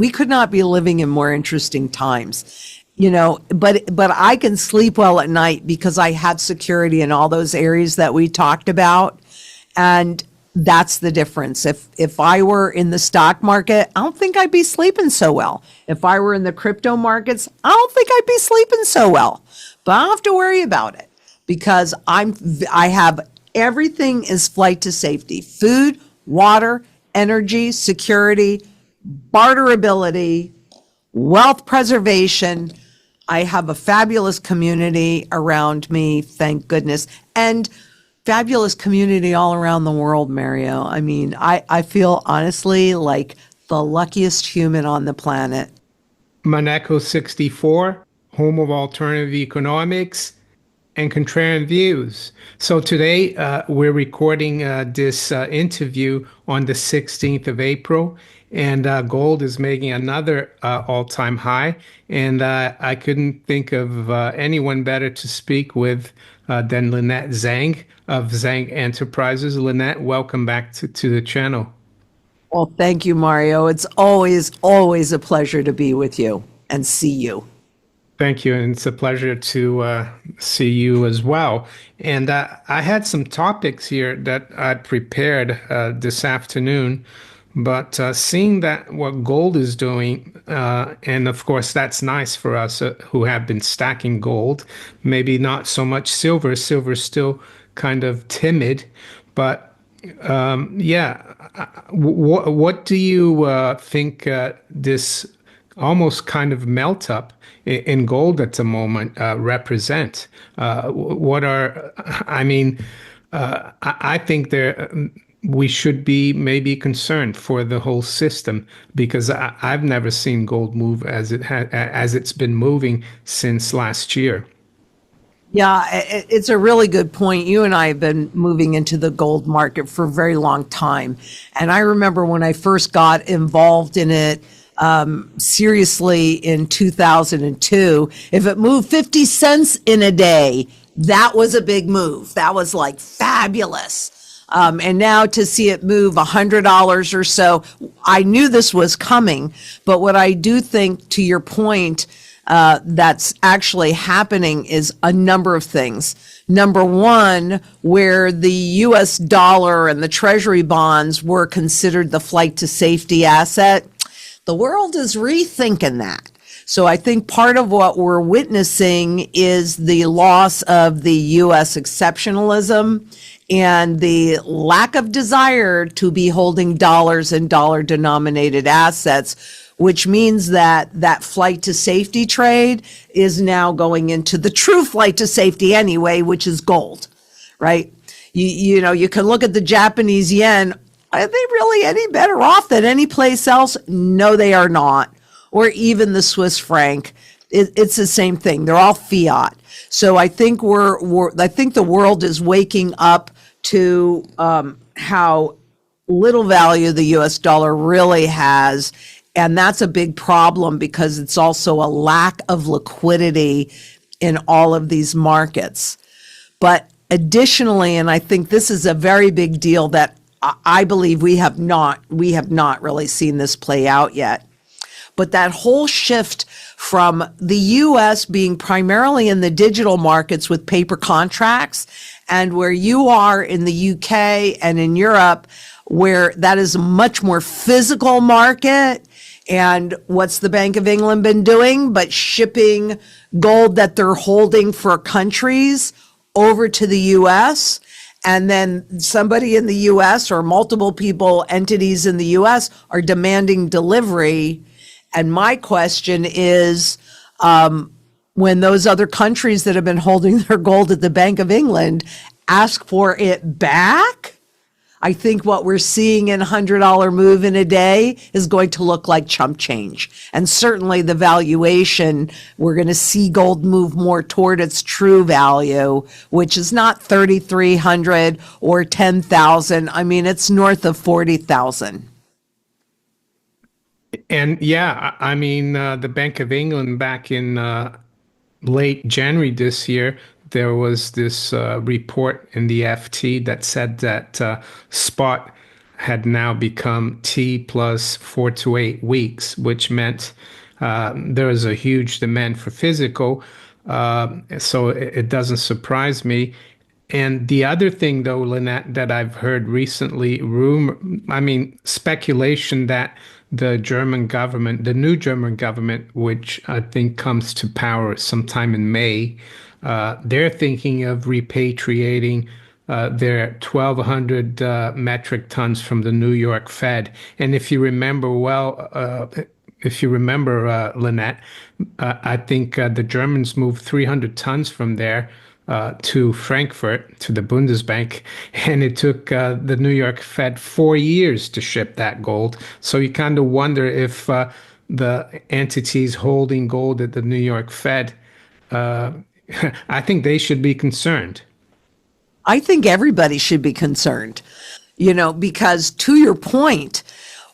We could not be living in more interesting times. But I can sleep well at night because I have security in all those areas that we talked about. And that's the difference. If I were in the stock market, I don't think I'd be sleeping so well. If I were in the crypto markets, I don't think I'd be sleeping so well. But I don't have to worry about it because I have everything is flight to safety: food, water, energy, security, barterability, wealth preservation. I have a fabulous community around me, thank goodness, and fabulous community all around the world, Mario. I mean, I feel honestly like the luckiest human on the planet. Monaco 64, home of alternative economics and contrarian views. So today we're recording this interview on the 16th of April, and gold is making another all-time high. And I couldn't think of anyone better to speak with than Lynette Zang of Zang Enterprises. Lynette, welcome back to the channel. Well, thank you, Mario. It's always a pleasure to be with you and see you. Thank you, and it's a pleasure to see you as well. And I had some topics here that I'd prepared this afternoon, but seeing that what gold is doing, and of course that's nice for us who have been stacking gold, maybe not so much silver. Silver's still kind of timid, but yeah. What do you think this almost kind of melt up in gold at the moment represent? What are, I mean, I think we should be maybe concerned for the whole system because I've never seen gold move as it's been moving since last year. Yeah, it's a really good point. You and I have been moving into the gold market for a very long time. And I remember when I first got involved in it seriously in 2002, if it moved 50 cents in a day, that was a big move. That was like fabulous. And now to see it move $100 or so, I knew this was coming. But what I do think, to your point, that's actually happening is a number of things. Number one, where the US dollar and the treasury bonds were considered the flight to safety asset, the world is rethinking that. So I think part of what we're witnessing is the loss of the US exceptionalism and the lack of desire to be holding dollars and dollar denominated assets, which means that that flight to safety trade is now going into the true flight to safety anyway, which is gold, right? You can look at the Japanese yen. Are they really any better off than any place else? No, they are not. Or even the Swiss franc. It's the same thing. They're all fiat. So I think I think the world is waking up to how little value the US dollar really has. And that's a big problem because it's also a lack of liquidity in all of these markets. But additionally, and I think this is a very big deal that I believe we have not really seen this play out yet. But that whole shift from the US being primarily in the digital markets with paper contracts, and where you are in the UK and in Europe, where that is a much more physical market. And what's the Bank of England been doing but shipping gold that they're holding for countries over to the US? And then somebody in the US or multiple entities in the US are demanding delivery. And my question is, when those other countries that have been holding their gold at the Bank of England ask for it back, I think what we're seeing in $100 move in a day is going to look like chump change. And certainly the valuation, we're going to see gold move more toward its true value, which is not 3,300 or 10,000. I mean, it's north of 40,000. And yeah, I mean, the Bank of England back in late January this year, there was this report in the FT that said that spot had now become T plus 4 to 8 weeks, which meant there was a huge demand for physical. So it doesn't surprise me. And the other thing, though, Lynette, that I've heard recently, speculation that the German government, the new German government, which I think comes to power sometime in May, they're thinking of repatriating their 1,200 metric tons from the New York Fed. And if you remember, Lynette, I think the Germans moved 300 tons from there to Frankfurt, to the Bundesbank, and it took the New York Fed 4 years to ship that gold. So you kind of wonder if the entities holding gold at the New York Fed, I think they should be concerned. I think everybody should be concerned, because to your point,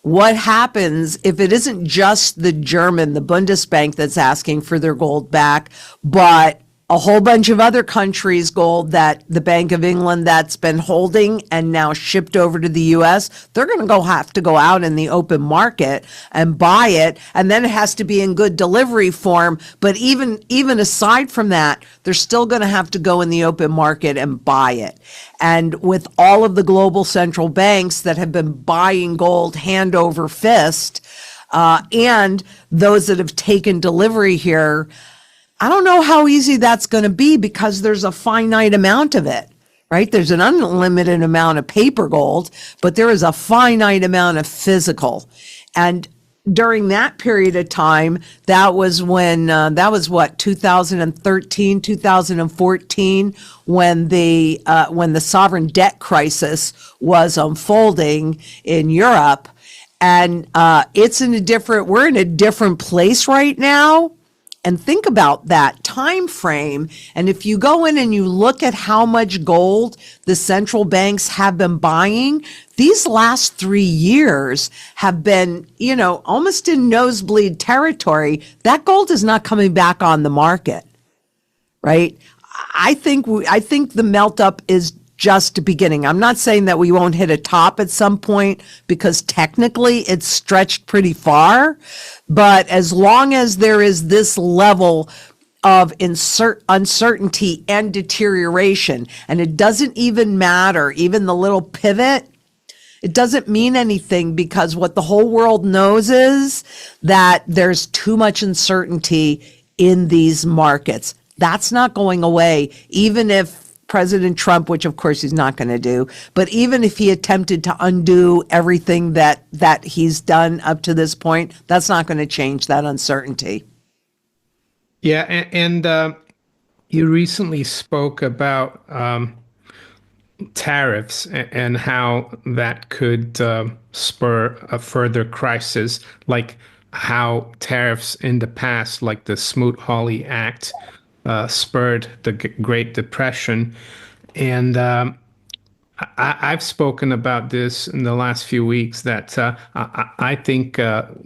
what happens if it isn't just the Bundesbank that's asking for their gold back, but a whole bunch of other countries' gold that the Bank of England that's been holding and now shipped over to the US, they're going to have to go out in the open market and buy it. And then it has to be in good delivery form. But even aside from that, they're still going to have to go in the open market and buy it. And with all of the global central banks that have been buying gold hand over fist, and those that have taken delivery here, I don't know how easy that's going to be because there's a finite amount of it, right? There's an unlimited amount of paper gold, but there is a finite amount of physical. And during that period of time, that was when, 2013, 2014, when the sovereign debt crisis was unfolding in Europe. And we're in a different place right now. And think about that time frame. And if you go in and you look at how much gold the central banks have been buying, these last 3 years have been, almost in nosebleed territory. That gold is not coming back on the market, right? I think the melt up is just beginning. I'm not saying that we won't hit a top at some point because technically it's stretched pretty far, but as long as there is this level of uncertainty and deterioration, and it doesn't even matter, even the little pivot, it doesn't mean anything because what the whole world knows is that there's too much uncertainty in these markets. That's not going away, even if President Trump, which of course he's not going to do, but even if he attempted to undo everything that he's done up to this point, that's not going to change that uncertainty. Yeah, and you recently spoke about tariffs and how that could spur a further crisis, like how tariffs in the past, like the Smoot-Hawley Act, spurred the Great Depression. And I've spoken about this in the last few weeks that I think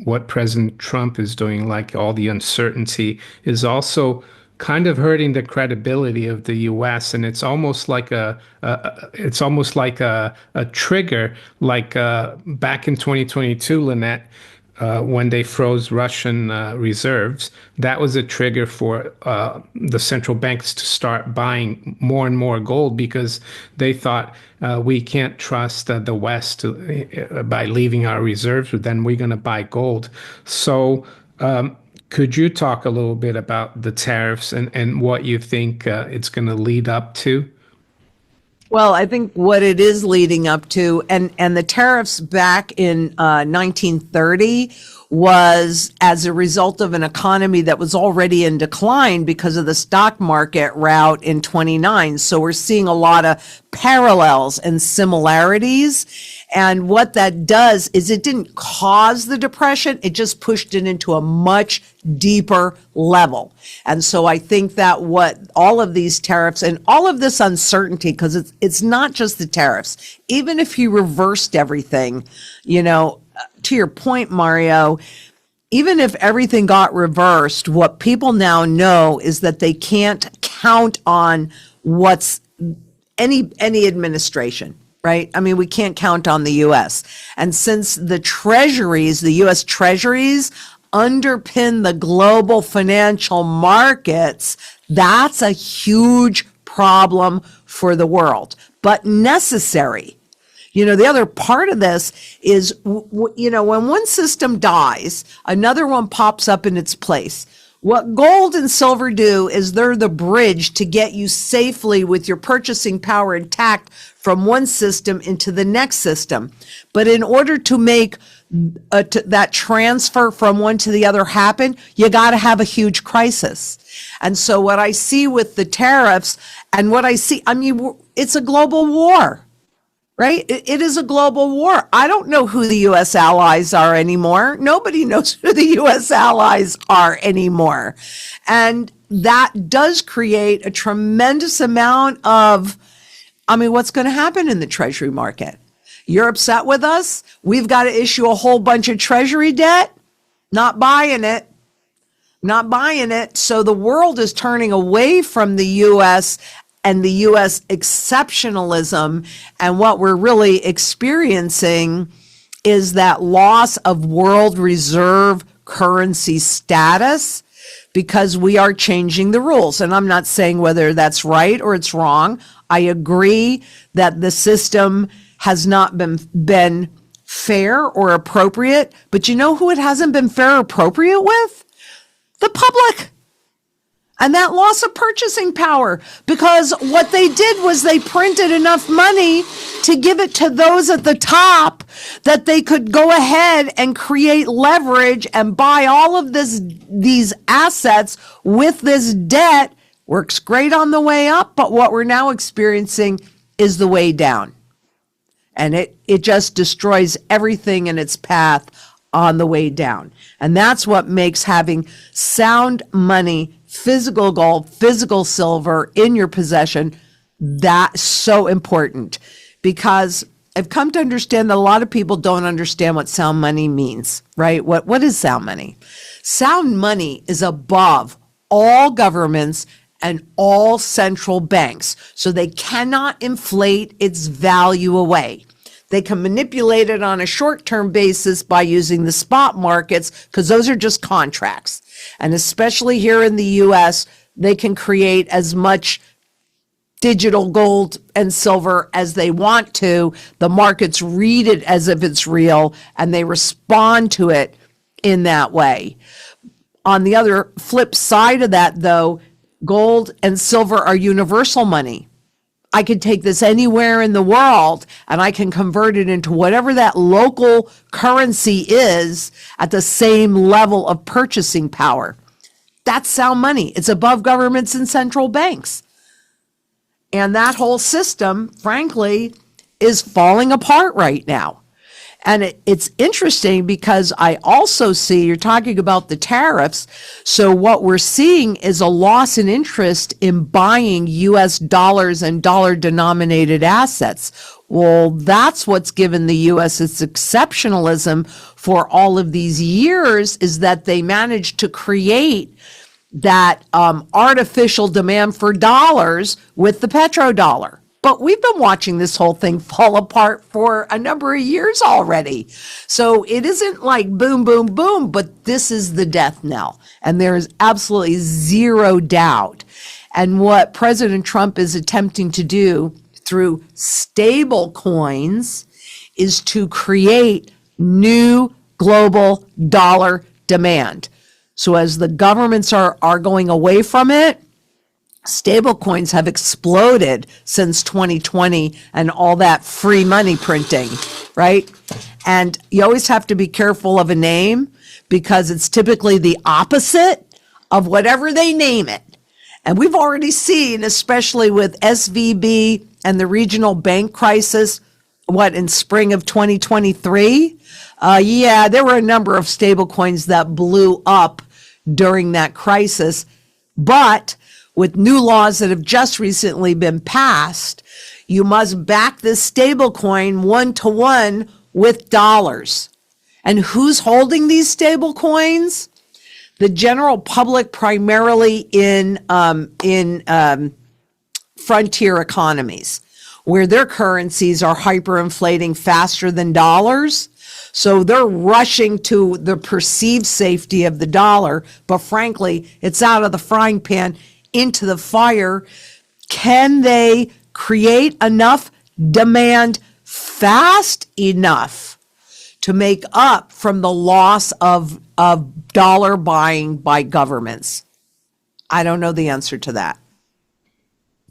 what President Trump is doing, like all the uncertainty, is also kind of hurting the credibility of the U.S. And it's almost like a trigger, like back in 2022, Lynette. When they froze Russian reserves, that was a trigger for the central banks to start buying more and more gold because they thought we can't trust the West by leaving our reserves, but then we're going to buy gold. So could you talk a little bit about the tariffs and what you think it's going to lead up to? Well, I think what it is leading up to, and the tariffs back in 1930 was as a result of an economy that was already in decline because of the stock market rout in 29. So we're seeing a lot of parallels and similarities. And what that does is it didn't cause the depression, it just pushed it into a much deeper level. And so I think that what all of these tariffs and all of this uncertainty, because it's not just the tariffs, even if you reversed everything, to your point, Mario, even if everything got reversed, what people now know is that they can't count on what's any administration. right? I mean, we can't count on the US. And since the treasuries, the US treasuries, underpin the global financial markets, that's a huge problem for the world, but necessary. The other part of this is, when one system dies, another one pops up in its place. What gold and silver do is they're the bridge to get you safely with your purchasing power intact from one system into the next system. But in order to make that transfer from one to the other happen, you got to have a huge crisis. And so what I see with the tariffs and it's a global war. Right? It is a global war. I don't know who the U.S. allies are anymore. Nobody knows who the U.S. allies are anymore. And that does create a tremendous amount of, what's going to happen in the treasury market? You're upset with us? We've got to issue a whole bunch of treasury debt? Not buying it. Not buying it. So the world is turning away from the U.S. and the U.S. exceptionalism. And what we're really experiencing is that loss of world reserve currency status because we are changing the rules. And I'm not saying whether that's right or it's wrong. I agree that the system has not been fair or appropriate. But you know who it hasn't been fair or appropriate with? The public. And that loss of purchasing power, because what they did was they printed enough money to give it to those at the top that they could go ahead and create leverage and buy all of these assets with this debt. Works great on the way up, but what we're now experiencing is the way down. And it just destroys everything in its path on the way down. And that's what makes having sound money, physical gold, physical silver in your possession, that's so important. Because I've come to understand that a lot of people don't understand what sound money means, right? What is sound money? Sound money is above all governments and all central banks. So they cannot inflate its value away. They can manipulate it on a short-term basis by using the spot markets because those are just contracts. And especially here in the U.S., they can create as much digital gold and silver as they want to. The markets read it as if it's real, and they respond to it in that way. On the other flip side of that, though, gold and silver are universal money. I could take this anywhere in the world and I can convert it into whatever that local currency is at the same level of purchasing power. That's sound money. It's above governments and central banks. And that whole system, frankly, is falling apart right now. And it's interesting because I also see, you're talking about the tariffs. So what we're seeing is a loss in interest in buying US dollars and dollar denominated assets. Well, that's what's given the US its exceptionalism for all of these years, is that they managed to create that artificial demand for dollars with the petrodollar. But we've been watching this whole thing fall apart for a number of years already. So it isn't like boom, boom, boom, but this is the death knell. And there is absolutely zero doubt. And what President Trump is attempting to do through stable coins is to create new global dollar demand. So as the governments are going away from it, stable coins have exploded since 2020 and all that free money printing, right? And you always have to be careful of a name because it's typically the opposite of whatever they name it. And we've already seen, especially with SVB and the regional bank crisis, in spring of 2023? There were a number of stable coins that blew up during that crisis. But with new laws that have just recently been passed, you must back this stable coin 1-to-1 with dollars. And who's holding these stable coins? The general public, primarily in frontier economies. where their currencies are hyperinflating faster than dollars. So they're rushing to the perceived safety of the dollar, but frankly, it's out of the frying pan into the fire. Can they create enough demand fast enough to make up from the loss of dollar buying by governments? I don't know the answer to that.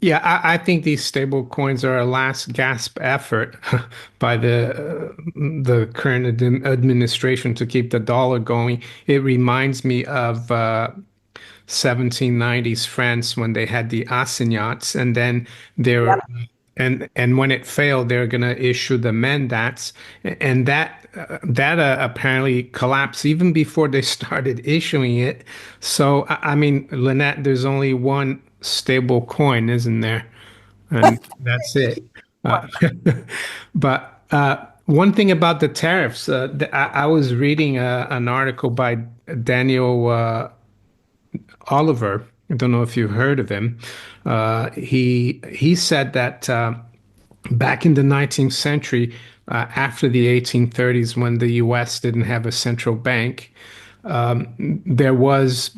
Yeah, I think these stable coins are a last gasp effort by the current administration to keep the dollar going. It reminds me of 1790s France when they had the assignats, and then they're and when it failed, they're going to issue the mandats, and that apparently collapsed even before they started issuing it. So I mean, Lynette, there's only one stable coin, isn't there? And that's it. Uh, but one thing about the tariffs, I was reading an article by Daniel Oliver. I don't know if you've heard of him. He said that back in the 19th century, after the 1830s, when the U.S. didn't have a central bank, there was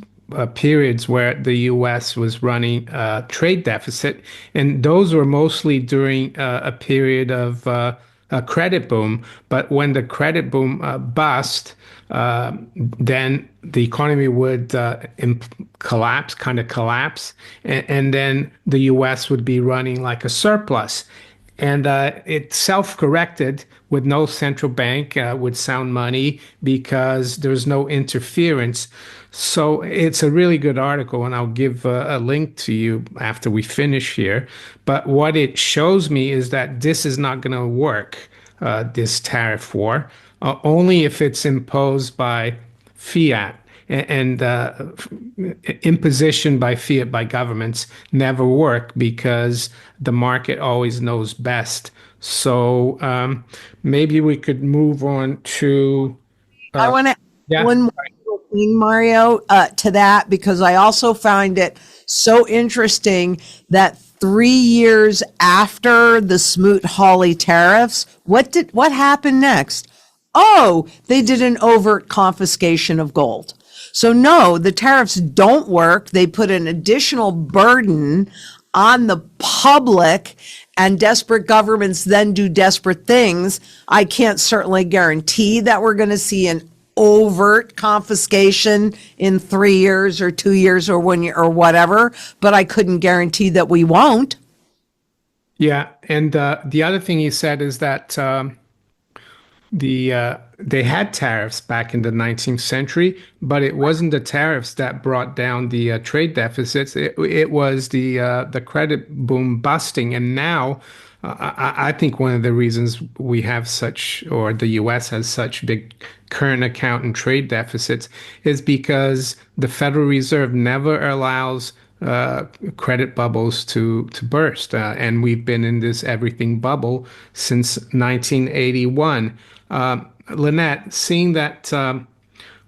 periods where the U.S. was running a trade deficit, and those were mostly during a period of a credit boom. But when the credit boom bust, then the economy would collapse, and then the U.S. would be running like a surplus. And it self-corrected with no central bank, with sound money, because there's no interference. So it's a really good article, and I'll give a link to you after we finish here. But what it shows me is that this is not going to work, this tariff war, only if it's imposed by fiat. And imposition by fiat by governments never work because the market always knows best. So maybe we could move on to I want to yeah. one more little thing, Mario, to that, because I also find it so interesting that 3 years after the Smoot-Hawley tariffs, what happened next? Oh, they did an overt confiscation of gold. So no, the tariffs don't work. They put an additional burden on the public, and desperate governments then do desperate things. I can't certainly guarantee that we're going to see an overt confiscation in 3 years or 2 years or 1 year or whatever, but I couldn't guarantee that we won't. Yeah, and the other thing he said is that they had tariffs back in the 19th century, but it wasn't the tariffs that brought down the trade deficits. It was the credit boom busting, and now I think one of the reasons we have such, or the U.S. has such big current account and trade deficits is because the Federal Reserve never allows credit bubbles to burst, and we've been in this everything bubble since 1981. Lynette, seeing that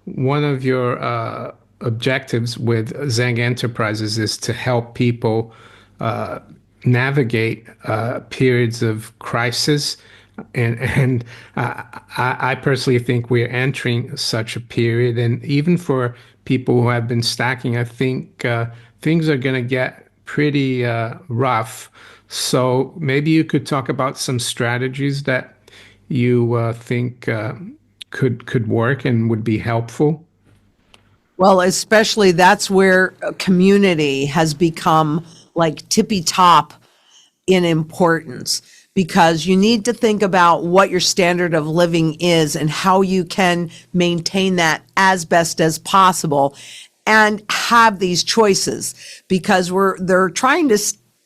one of your objectives with Zang Enterprises is to help people navigate periods of crisis, and I personally think we're entering such a period. And even for people who have been stacking, I think things are going to get pretty rough. So maybe you could talk about some strategies that you think could work and would be helpful. Well, especially that's where a community has become like tippy top in importance, because you need to think about what your standard of living is and how you can maintain that as best as possible and have these choices, because they're trying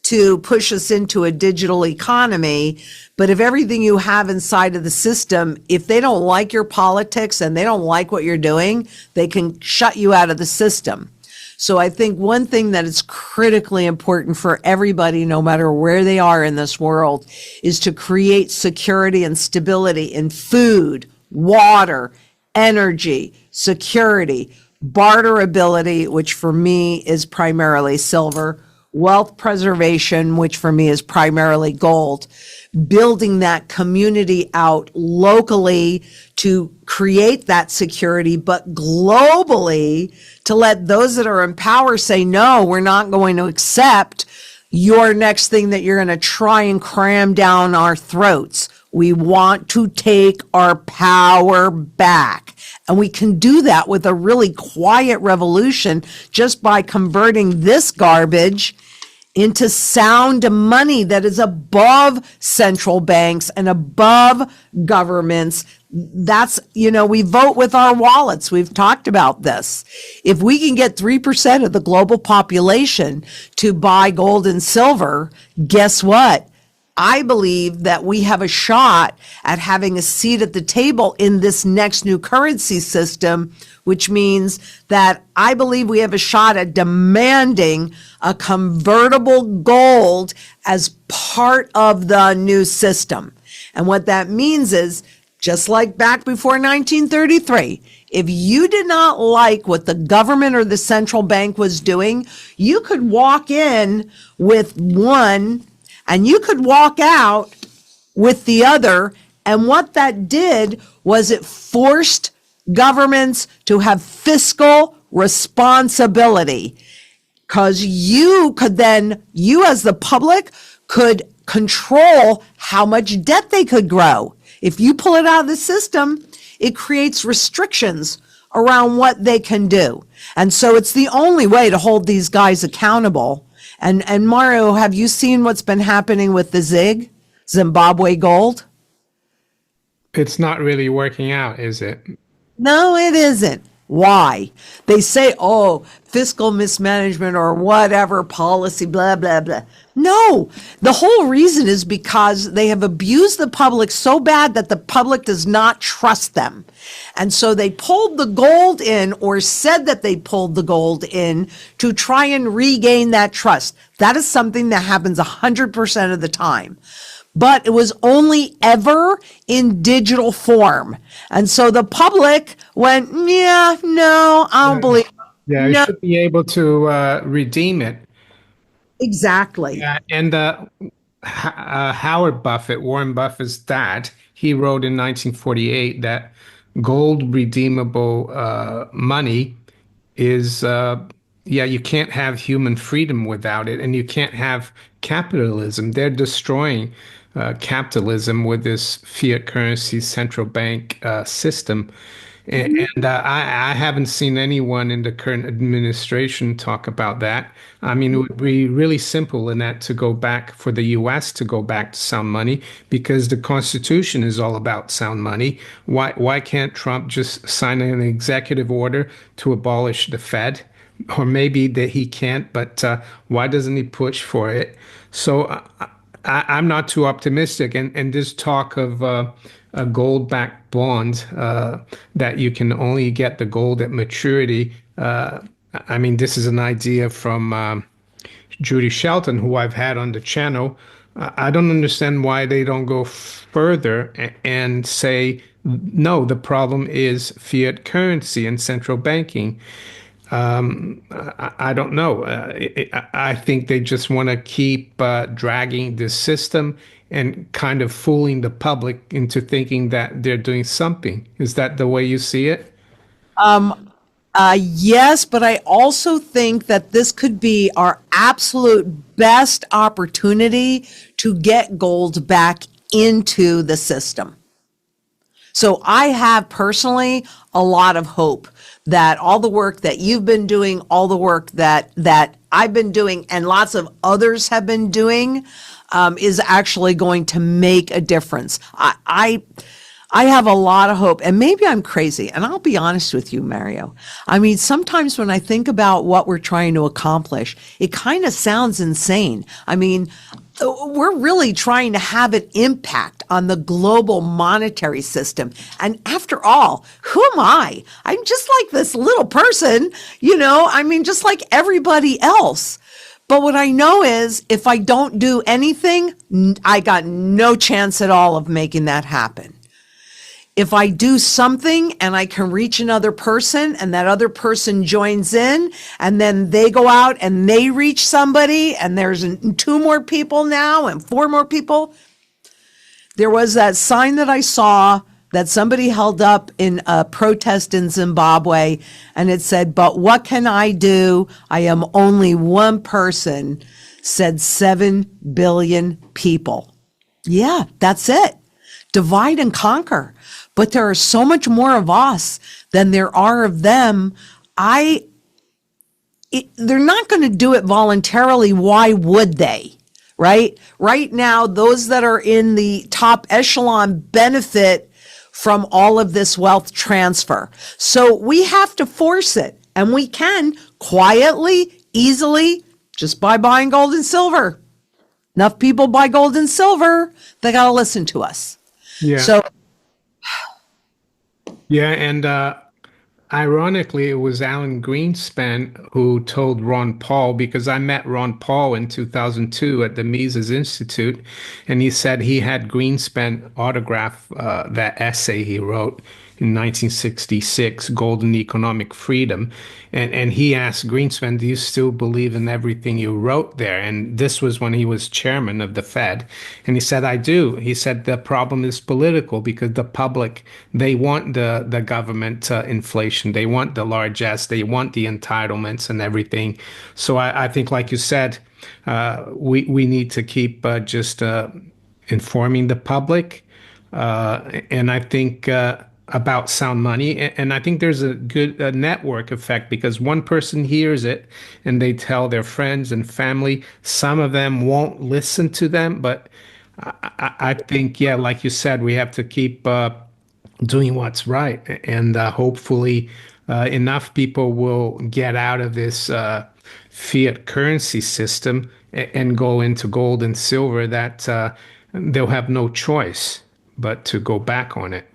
to push us into a digital economy. But if everything you have inside of the system, if they don't like your politics and they don't like what you're doing, they can shut you out of the system. So I think one thing that is critically important for everybody, no matter where they are in this world, is to create security and stability in food, water, energy, security, barterability, which for me is primarily silver, wealth preservation, which for me is primarily gold, building that community out locally to create that security, but globally to let those that are in power say, no, we're not going to accept your next thing that you're going to try and cram down our throats. We want to take our power back. And we can do that with a really quiet revolution just by converting this garbage into sound money that is above central banks and above governments. That's, we vote with our wallets. We've talked about this. If we can get 3% of the global population to buy gold and silver, guess what? I believe that we have a shot at having a seat at the table in this next new currency system, which means that I believe we have a shot at demanding a convertible gold as part of the new system. And what that means is, just like back before 1933, if you did not like what the government or the central bank was doing, you could walk in with one and you could walk out with the other. And what that did was it forced governments to have fiscal responsibility, because you as the public could control how much debt they could grow. If you pull it out of the system, it creates restrictions around what they can do. And so it's the only way to hold these guys accountable. And Mario, have you seen what's been happening with the ZIG, Zimbabwe Gold? It's not really working out, is it? No, it isn't. Why? They say, oh, fiscal mismanagement or whatever policy, blah, blah, blah. No, the whole reason is because they have abused the public so bad that the public does not trust them. And so they pulled the gold in, or said that they pulled the gold in, to try and regain that trust. That is something that happens 100% of the time. But it was only ever in digital form. And so the public went, yeah, no, I don't believe. Yeah, you should be able to redeem it. Exactly. Yeah, and Howard Buffett, Warren Buffett's dad, he wrote in 1948 that gold redeemable money is, you can't have human freedom without it, and you can't have capitalism. They're destroying capitalism with this fiat currency central bank system. And I haven't seen anyone in the current administration talk about that. I mean, it would be really simple in that to go back for the US to go back to sound money, because the Constitution is all about sound money. Why can't Trump just sign an executive order to abolish the Fed? Or maybe that he can't, but why doesn't he push for it? So I'm not too optimistic. And this talk of a gold-backed bond that you can only get the gold at maturity. I mean, this is an idea from Judy Shelton, who I've had on the channel. I don't understand why they don't go further and say, no, the problem is fiat currency and central banking. I don't know. I think they just want to keep dragging this system and kind of fooling the public into thinking that they're doing something. Is that the way you see it? Yes, but I also think that this could be our absolute best opportunity to get gold back into the system. So I have personally a lot of hope that all the work that you've been doing, all the work that I've been doing, and lots of others have been doing, is actually going to make a difference. I have a lot of hope, and maybe I'm crazy, and I'll be honest with you, Mario. I mean, sometimes when I think about what we're trying to accomplish, it kind of sounds insane. I mean, we're really trying to have an impact on the global monetary system. And after all, who am I? I'm just like this little person, I mean, just like everybody else. But what I know is if I don't do anything, I got no chance at all of making that happen. if I do something and I can reach another person and that other person joins in and then they go out and they reach somebody and there's 2 more people now and 4 more people. There was that sign that I saw that somebody held up in a protest in Zimbabwe, and it said, "But what can I do? I am only one person," said 7 billion people. Yeah, that's it. Divide and conquer. But there are so much more of us than there are of them. They're not going to do it voluntarily. Why would they? Right? Right now, those that are in the top echelon benefit from all of this wealth transfer. So we have to force it, and we can quietly, easily, just by buying gold and silver. Enough people buy gold and silver, they got to listen to us. Yeah. So Yeah, and ironically, it was Alan Greenspan who told Ron Paul, because I met Ron Paul in 2002 at the Mises Institute, and he said he had Greenspan autograph that essay he wrote in 1966, Golden Economic Freedom. And he asked Greenspan, "Do you still believe in everything you wrote there?" And this was when he was chairman of the Fed. And he said, "I do." He said, "The problem is political because the public, they want the government inflation. They want the largesse. They want the entitlements and everything." So I think, like you said, we need to keep just informing the public. And I think about sound money. And I think there's a good network effect because one person hears it and they tell their friends and family. Some of them won't listen to them, but I think, yeah, like you said, we have to keep doing what's right. And hopefully enough people will get out of this fiat currency system and go into gold and silver that they'll have no choice but to go back on it.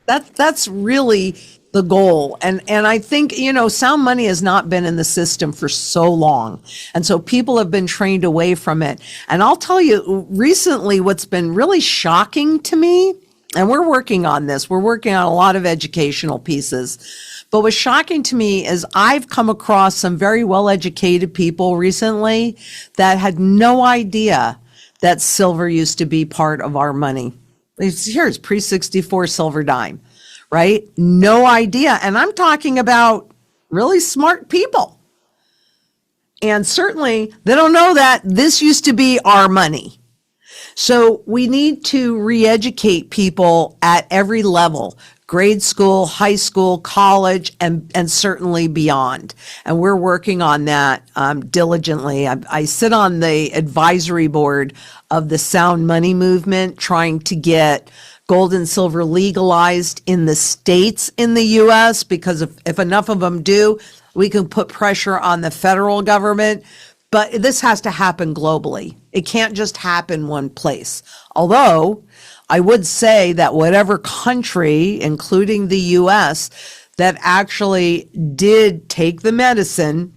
that's really the goal. And I think, sound money has not been in the system for so long. And so people have been trained away from it. And I'll tell you recently what's been really shocking to me, and we're working on this, we're working on a lot of educational pieces. But what's shocking to me is I've come across some very well-educated people recently that had no idea that silver used to be part of our money. Here's pre-64 silver dime, right? No idea. And I'm talking about really smart people. And certainly they don't know that this used to be our money. So we need to re-educate people at every level, grade school, high school, college, and certainly beyond. And we're working on that diligently. I sit on the advisory board of the Sound Money movement, trying to get gold and silver legalized in the states in the U.S., because if enough of them do, we can put pressure on the federal government. But this has to happen globally. It can't just happen one place. Although I would say that whatever country, including the US, that actually did take the medicine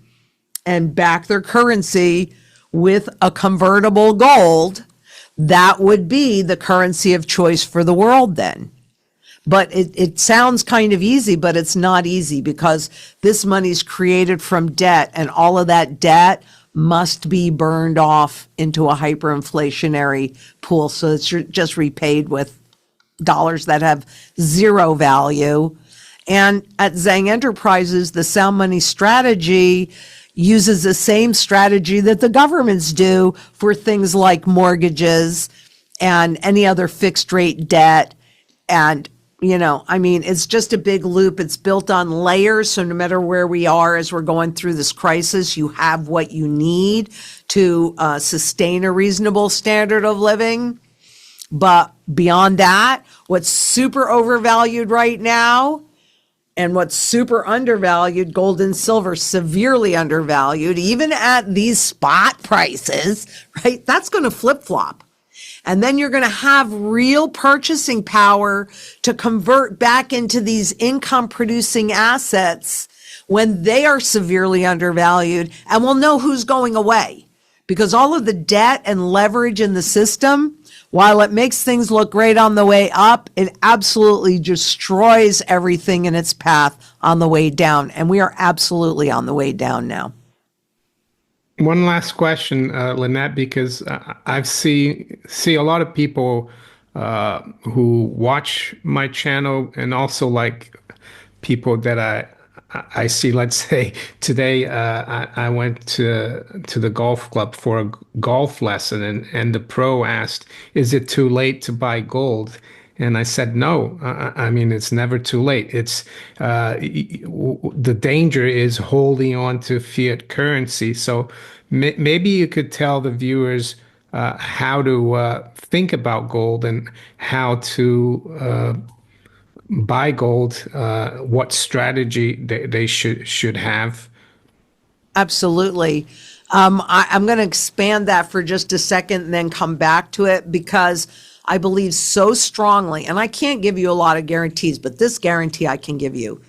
and back their currency with a convertible gold, that would be the currency of choice for the world then. But it sounds kind of easy, but it's not easy because this money's created from debt, and all of that debt must be burned off into a hyperinflationary pool. So it's just repaid with dollars that have zero value. And at Zang Enterprises, the sound money strategy uses the same strategy that the governments do for things like mortgages and any other fixed rate debt. And it's just a big loop. It's built on layers. So no matter where we are as we're going through this crisis, you have what you need to sustain a reasonable standard of living. But beyond that, what's super overvalued right now and what's super undervalued, gold and silver, severely undervalued, even at these spot prices, right? That's going to flip-flop. And then you're going to have real purchasing power to convert back into these income producing assets when they are severely undervalued, and we'll know who's going away because all of the debt and leverage in the system, while it makes things look great on the way up, it absolutely destroys everything in its path on the way down. And we are absolutely on the way down now. One last question, Lynette, because I've see a lot of people who watch my channel, and also like people that I see. Let's say today I went to the golf club for a golf lesson, and the pro asked, "Is it too late to buy gold?" And I said, no, I mean, it's never too late. It's the danger is holding on to fiat currency. So maybe you could tell the viewers how to think about gold and how to buy gold, what strategy they should have. Absolutely. I'm going to expand that for just a second and then come back to it, because I believe so strongly, and I can't give you a lot of guarantees, but this guarantee I can give you.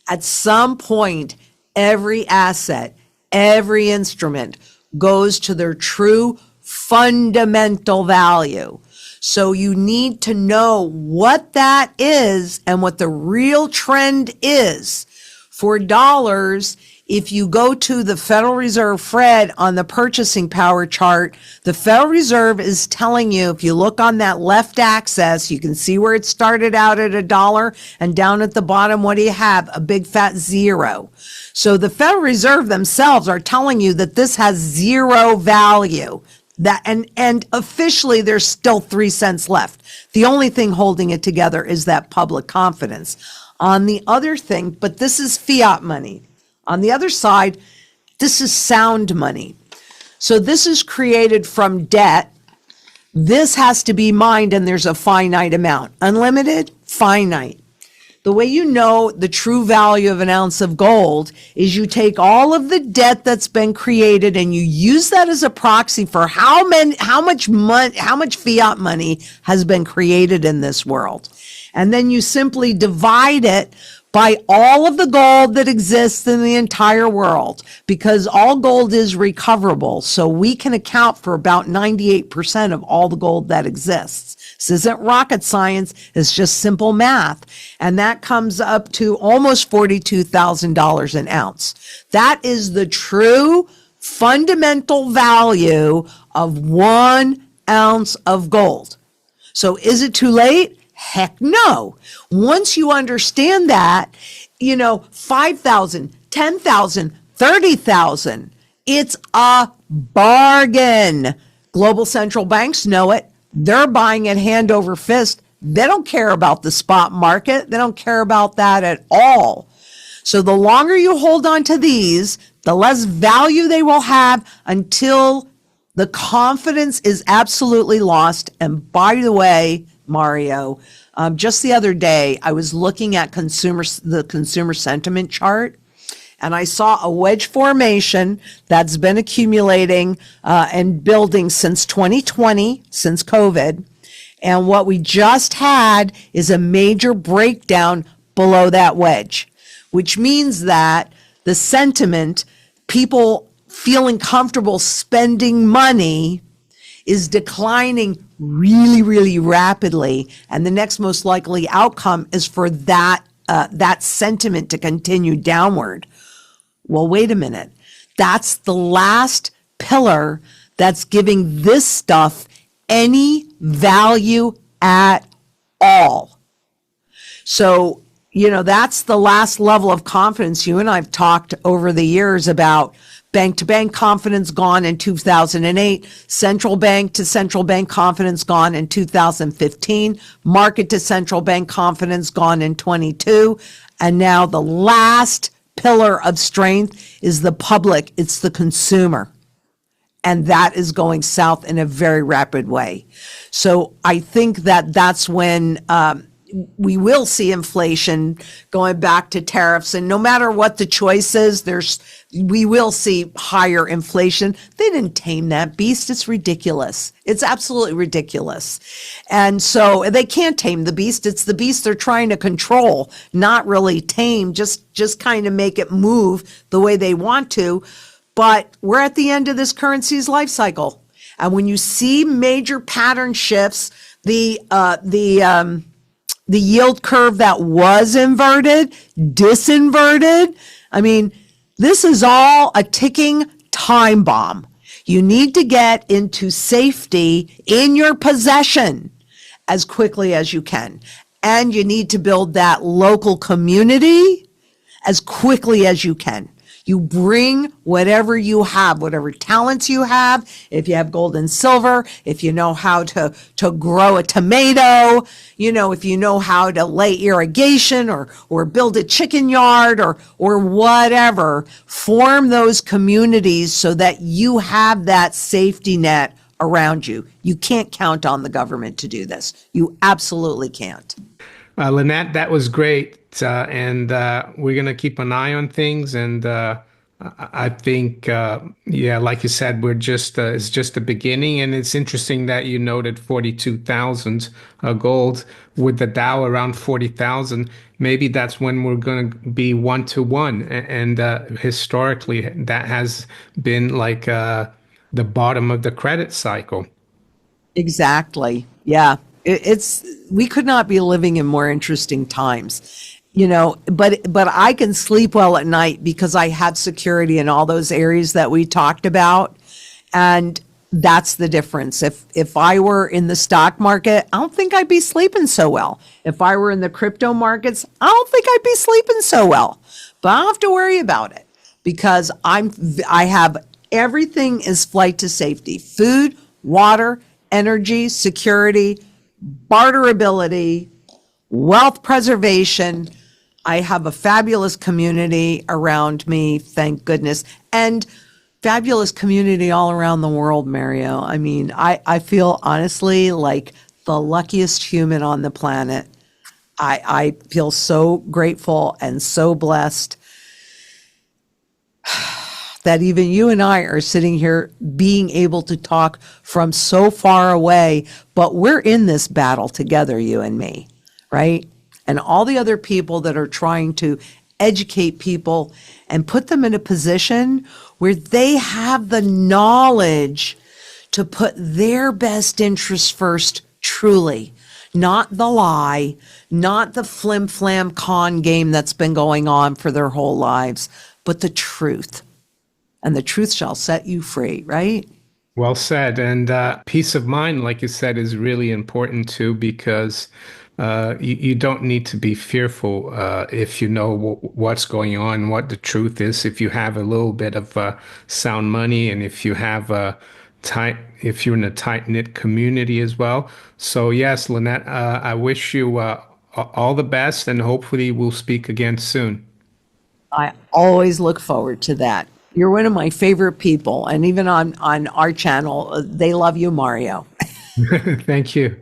At some point, every asset, every instrument goes to their true fundamental value. So you need to know what that is and what the real trend is. For dollars, if you go to the Federal Reserve Fred on the purchasing power chart, the Federal Reserve is telling you, if you look on that left axis, you can see where it started out at $1, and down at the bottom, what do you have? A big fat zero. So the Federal Reserve themselves are telling you that this has zero value. That and officially there's still 3 cents left. The only thing holding it together is that public confidence. On the other thing, but this is fiat money. On the other side, this is sound money. So this is created from debt. This has to be mined, and there's a finite amount. Unlimited, finite. The way you know the true value of an ounce of gold is you take all of the debt that's been created and you use that as a proxy for how much fiat money has been created in this world. And then you simply divide it by all of the gold that exists in the entire world, because all gold is recoverable. So we can account for about 98% of all the gold that exists. This isn't rocket science. It's just simple math. And that comes up to almost $42,000 an ounce. That is the true fundamental value of 1 ounce of gold. So is it too late? Heck no. Once you understand that, 5,000, 10,000, 30,000, it's a bargain. Global central banks know it. They're buying it hand over fist. They don't care about the spot market. They don't care about that at all. So the longer you hold on to these, the less value they will have until the confidence is absolutely lost. And by the way, Mario, just the other day, I was looking at the consumer sentiment chart, and I saw a wedge formation that's been accumulating and building since 2020, since COVID. And what we just had is a major breakdown below that wedge, which means that the sentiment, people feeling comfortable spending money, is declining really, really rapidly. And the next most likely outcome is for that sentiment to continue downward. Well, wait a minute. That's the last pillar that's giving this stuff any value at all. So, that's the last level of confidence. You and I've talked over the years about bank-to-bank confidence gone in 2008, central bank to central bank confidence gone in 2015, market to central bank confidence gone in 22, and now the last pillar of strength is the public, it's the consumer. And that is going south in a very rapid way. So I think that that's when we will see inflation going back to tariffs. And no matter what the choice is, we will see higher inflation. They didn't tame that beast. It's ridiculous. It's absolutely ridiculous. And so they can't tame the beast. It's the beast they're trying to control, not really tame, just kind of make it move the way they want to. But we're at the end of this currency's life cycle. And when you see major pattern shifts, the yield curve that was inverted, disinverted. I mean, this is all a ticking time bomb. You need to get into safety in your possession as quickly as you can. And you need to build that local community as quickly as you can. You bring whatever you have, whatever talents you have. If you have gold and silver, if you know how to grow a tomato, if you know how to lay irrigation or build a chicken yard or whatever, form those communities so that you have that safety net around you. You can't count on the government to do this. You absolutely can't. Lynette, that was great. And we're going to keep an eye on things. And I think, yeah, like you said, it's just the beginning. And it's interesting that you noted 42,000 gold with the Dow around 40,000. Maybe that's when we're going to be 1-to-1. And historically, that has been like the bottom of the credit cycle. Exactly. Yeah. We could not be living in more interesting times, but I can sleep well at night because I have security in all those areas that we talked about. And that's the difference. If I were in the stock market, I don't think I'd be sleeping so well. If I were in the crypto markets, I don't think I'd be sleeping so well, but I don't have to worry about it because I have everything is flight to safety: food, water, energy, security, barterability, wealth preservation. I have a fabulous community around me, thank goodness, and fabulous community all around the world, Mario. I mean, I feel honestly like the luckiest human on the planet. I feel so grateful and so blessed that even you and I are sitting here being able to talk from so far away, but we're in this battle together, you and me, right? And all the other people that are trying to educate people and put them in a position where they have the knowledge to put their best interests first, truly. Not the lie, not the flim-flam con game that's been going on for their whole lives, but the truth. And the truth shall set you free, right? Well said. And peace of mind, like you said, is really important too, because you don't need to be fearful if you know what's going on, what the truth is. If you have a little bit of sound money, and if you have if you're in a tight-knit community as well. So yes, Lynette, I wish you all the best, and hopefully we'll speak again soon. I always look forward to that. You're one of my favorite people. And even on our channel, they love you, Mario. Thank you.